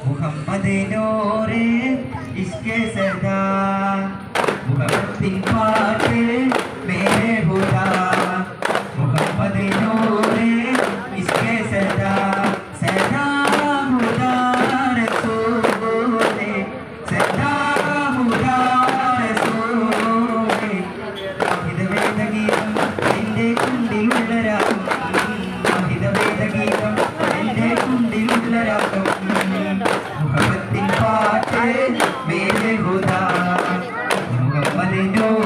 മുഹമ്മദ് നൂറ് ഇഷ്കെ സദാ മുഹമ്മദിൻ പാട്ട് മേരെ ഹുദാ മുഹമ്മദ് നൂറ് ഇഷ്കെ സദാ സദാ ഹുദാ റസൂലേ സദാ ഹുദാ റസൂലേ ഇത് വേദഗീതം എൻ്റെ കുണ്ടിലുള്ള രാഗം ഇത് വേദഗീതം എൻ്റെ കുണ്ടിലുള്ള രാഗം മുഹമ്മദിൻ പാട്ട് മേരെ ഹുദാ മുഹമ്മദ് നൂറ്